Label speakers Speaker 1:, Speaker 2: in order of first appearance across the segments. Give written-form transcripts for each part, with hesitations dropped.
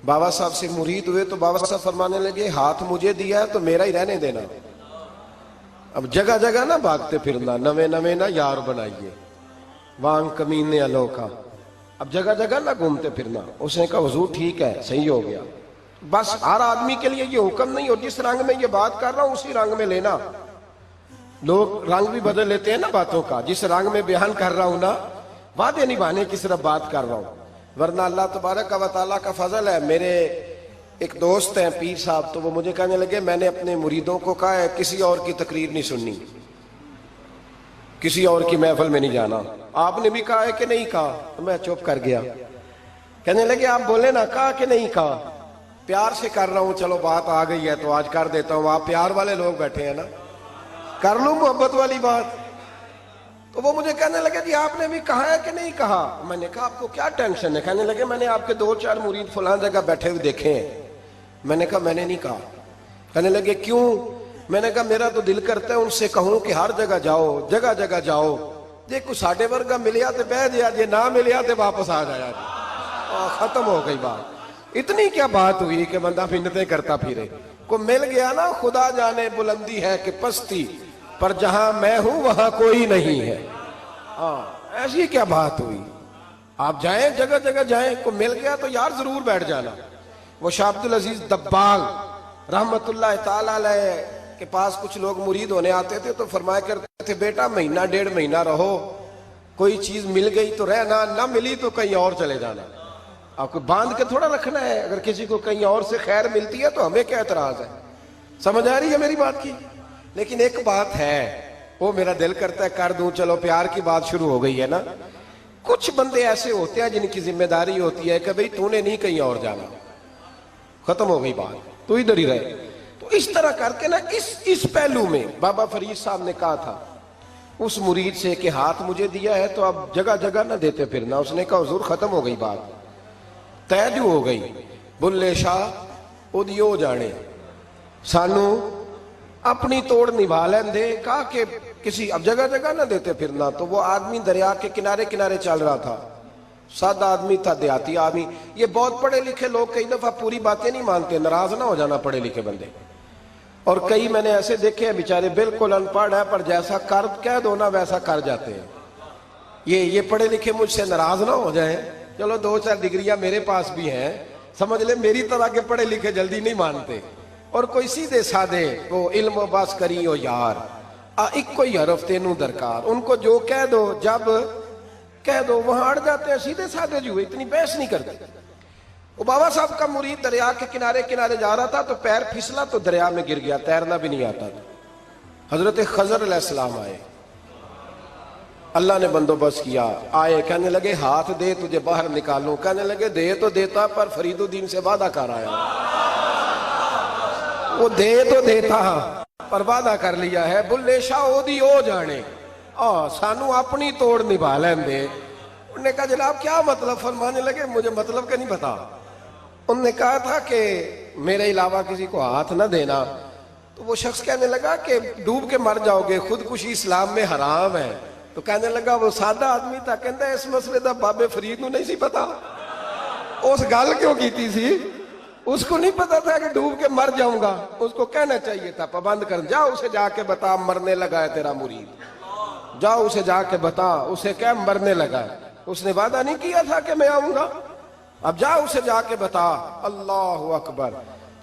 Speaker 1: بابا صاحب سے مرید ہوئے تو بابا صاحب فرمانے لگے ہاتھ مجھے دیا ہے تو میرا ہی رہنے دینا، اب جگہ جگہ نہ بھاگتے پھرنا، نوے نوے نہ یار بنائیے وانگ کمینے الوکا، اب جگہ جگہ نہ گھومتے پھرنا۔ اس نے کہا حضور ٹھیک ہے، صحیح ہو گیا، بس ہر آدمی کے لیے یہ حکم نہیں ہو جس رنگ میں یہ بات کر رہا ہوں اسی رنگ میں لینا۔ لوگ رنگ بھی بدل لیتے ہیں نا باتوں کا، جس رنگ میں بیان کر رہا ہوں نا وعدے نبھانے کی صرف بات کر رہا ہوں، ورنہ اللہ تبارک و تعالیٰ کا فضل ہے۔ میرے ایک دوست ہیں پیر صاحب، تو وہ مجھے کہنے لگے میں نے اپنے مریدوں کو کہا ہے کسی اور کی تقریر نہیں سننی، کسی اور کی محفل میں نہیں جانا۔ آپ نے بھی کہا ہے کہ نہیں کہا؟ میں چپ کر گیا۔ کہنے لگے آپ بولے نا، کہا کہ نہیں کہا؟ پیار سے کر رہا ہوں، چلو بات آ گئی ہے تو آج کر دیتا ہوں، آپ پیار والے لوگ بیٹھے ہیں نا، کر لوں محبت والی بات۔ تو وہ مجھے کہنے لگے جی آپ نے بھی کہا ہے کہ نہیں کہا؟ میں نے کہا آپ کو کیا ٹینشن ہے؟ کہنے لگے میں نے آپ کے 2-4 مرید فلاں جگہ بیٹھے ہوئے دیکھے ہیں۔ میں نے کہا میں نے نہیں کہا۔ کہنے لگے کیوں؟ میں نے کہا میرا تو دل کرتا ہے ان سے کہوں کہ ہر جگہ جاؤ، جگہ جگہ جاؤ، جی کوئی ساڈے ورگا ملیا تو بہ جیا، جی نہ ملیا تو واپس آ جایا، ختم ہو گئی بات۔ اتنی کیا بات ہوئی کہ بندہ منتیں کرتا پھرے؟ کو مل گیا نا، خدا جانے بلندی ہے کہ پستی، پر جہاں میں ہوں وہاں کوئی نہیں ہے۔ ایسی کیا بات ہوئی؟ آپ جائیں جگہ جگہ جائیں، کو مل گیا تو یار ضرور بیٹھ جانا۔ وہ شاہ عبدالعزیز دباغ رحمت اللہ تعالیٰ علیہ کے پاس کچھ لوگ مرید ہونے آتے تھے تو فرمایا کرتے تھے بیٹا مہینہ 1.5 مہینہ رہو، کوئی چیز مل گئی تو رہنا، نہ ملی تو کہیں اور چلے جانا۔ آپ کو باندھ کے تھوڑا رکھنا ہے، اگر کسی کو کہیں اور سے خیر ملتی ہے تو ہمیں کیا اعتراض ہے؟ سمجھ آ رہی ہے میری بات کی؟ لیکن ایک بات ہے، وہ میرا دل کرتا ہے کر دوں، چلو پیار کی بات شروع ہو گئی ہے نا۔ کچھ بندے ایسے ہوتے ہیں جن کی ذمہ داری ہوتی ہے کہ بھئی تو نے نہیں کہیں اور جانا، ختم ہو گئی بات، تو ادھر ہی رہے۔ تو اس طرح کر کے نا اس پہلو میں بابا فرید صاحب نے کہا تھا اس مرید سے کہ ہاتھ مجھے دیا ہے تو اب جگہ جگہ نہ دیتے پھرنا۔ اس نے کہا حضور ختم ہو گئی بات، طے جو ہو گئی، بلے شاہ اودیو جانے، سانو اپنی توڑ نبھا لین دے۔ کہا کہ کسی اب جگہ جگہ نہ دیتے پھرنا۔ تو وہ آدمی دریا کے کنارے کنارے چل رہا تھا، سادہ آدمی تھا، دیہاتی آدمی۔ یہ بہت پڑھے لکھے لوگ کئی دفعہ پوری باتیں نہیں مانتے، ناراض نہ ہو جانا پڑھے لکھے بندے، اور کئی میں نے ایسے دیکھے ہیں بیچارے بالکل ان پڑھ ہے پر جیسا کر کہہ دو نا ویسا کر جاتے ہیں۔ یہ پڑھے لکھے مجھ سے ناراض نہ ہو جائیں، چلو 2-4 ڈگریاں میرے پاس بھی ہیں، سمجھ لے میری طرح کے پڑھے لکھے جلدی نہیں مانتے۔ اور کوئی سیدھے سادے وہ علم و باس کری ہو یار، ایک کوئی حرف تینوں درکار، ان کو جو کہہ دو جب کہہ دو وہاں اڑ جاتے ہیں، سیدھے سادے جو اتنی بحث نہیں کرتے۔ وہ بابا صاحب کا مرید دریا کے کنارے کنارے جا رہا تھا تو پیر پھسلا تو دریا میں گر گیا، تیرنا بھی نہیں آتا تھا۔ حضرت خضر علیہ السلام آئے، اللہ نے بندوبست کیا، آئے، کہنے لگے ہاتھ دے تجھے باہر نکالوں۔ کہنے لگے دے تو دیتا پر فرید الدین سے وعدہ کر آیا، وہ دے تو دیتا پر وعدہ کر لیا ہے، بلے شاہ اودی ہو جانے، سانو اپنی توڑ نبھا لین دے۔ انہوں نے کہا جناب کیا مطلب؟ فرمانے لگے مجھے مطلب کا نہیں پتا۔ انہوں نے کہا تھا کہ میرے علاوہ کسی کو ہاتھ نہ دینا۔ تو وہ شخص کہنے لگا کہ ڈوب کے مر جاؤ گے، خودکشی اسلام میں حرام ہے۔ تو کہنے لگا وہ سادہ آدمی تھا، کہتا ہے اس مسئلے دا بابے فرید نو نہیں سی پتا، اس گل کیوں کیتی سی؟ اس کو نہیں پتا تھا کہ ڈوب کے مر جاؤں گا، اس کو کہنا چاہیے تھا پابند کر، جا اسے جا کے بتا مرنے لگا ہے تیرا مرید، جا اسے جا کے بتا، اسے کیا مرنے لگا ہے، اس نے وعدہ نہیں کیا تھا کہ میں آؤں گا، اب جا اسے جا کے بتا۔ اللہ اکبر۔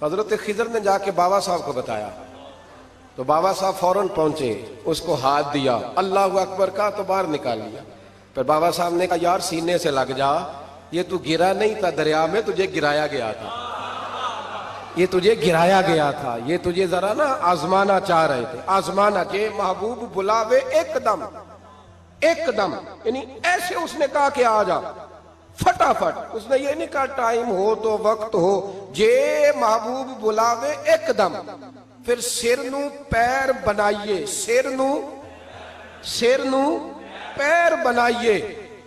Speaker 1: حضرت خضر نے جا کے بابا صاحب کو بتایا تو بابا صاحب فوراً پہنچے، اس کو ہاتھ دیا، اللہ اکبر کہا تو باہر نکال لیا۔ پھر بابا صاحب نے کہا یار سینے سے لگ جا، یہ تو گرا نہیں تھا دریا میں، تجھے گرایا گیا تھا، یہ تجھے گرایا گیا تھا، یہ تجھے ذرا نا آزمانا چاہ رہے تھے، آزمانا کہ محبوب بلاوے ایک دم، ایک دم، یعنی ایسے اس نے کہا کہ آ جا فٹافٹ، اس نے یہ نہیں کہا ٹائم ہو تو وقت ہو، جے محبوب بلاوے ایک دم۔ پھر سر نو پیر بنائیے، سر نو پیر بنائیے،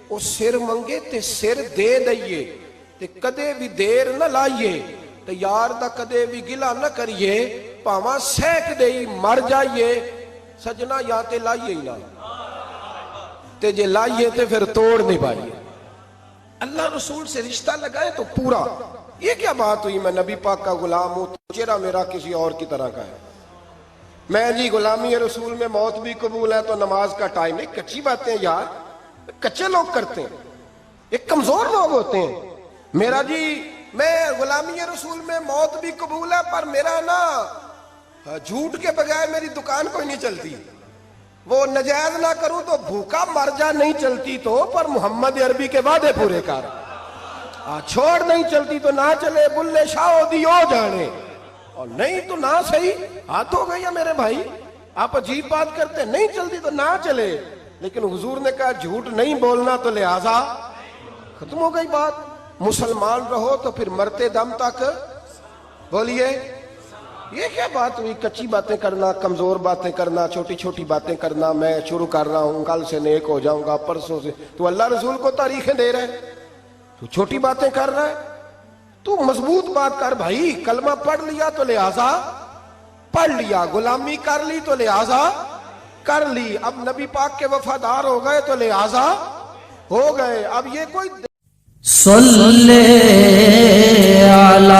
Speaker 1: وہ سر منگے تے سر دے دئیے، تے کدے بھی دیر نہ لائیے، تے یار دا کدے بھی گلا نہ کریے، پاواں سیک دئی مر جائیے، سجنا یا تے لائیے ہی نہ، تے جے لائیے تے پھر توڑ نہیں پائیے۔ اللہ رسول سے رشتہ لگائے تو پورا یہ کیا بات ہوئی میں نبی پاک کا غلام ہوں تو چہرہ میرا کسی اور کی طرح کا ہے؟ میں جی غلامی رسول میں موت بھی قبول ہے تو نماز کا ٹائم ہے؟ کچی باتیں یار، کچے لوگ کرتے ہیں، ایک کمزور لوگ ہوتے ہیں۔ میرا جی میں غلامی رسول میں موت بھی قبول ہے پر میرا نا جھوٹ کے بغیر میری دکان کوئی نہیں چلتی، وہ نجائز نہ کروں تو بھوکا مر جا، نہیں چلتی تو پر محمد عربی کے وعدے پورے کر، چھوڑ نہیں چلتی تو نہ چلے، بلے شاہ دیو جانے، اور نہیں تو نہ صحیح، ہاتھ ہو گئی ہے میرے بھائی، آپ عجیب بات کرتے، نہیں چلتی تو نہ چلے، لیکن حضور نے کہا جھوٹ نہیں بولنا تو لہذا ختم ہو گئی بات۔ مسلمان رہو تو پھر مرتے دم تک بولیے، یہ کیا بات ہوئی؟ کچی باتیں کرنا، کمزور باتیں کرنا، چھوٹی چھوٹی باتیں کرنا، میں شروع کر رہا ہوں کل سے نیک ہو جاؤں گا، پرسوں سے، تو اللہ رسول کو تاریخیں دے رہے ہیں، تو چھوٹی باتیں کر رہا ہے، تو مضبوط بات کر بھائی، کلمہ پڑھ لیا تو لہذا پڑھ لیا، غلامی کر لی تو لہذا کر لی، اب نبی پاک کے وفادار ہو گئے تو لہذا ہو گئے، اب یہ کوئی
Speaker 2: صلی علی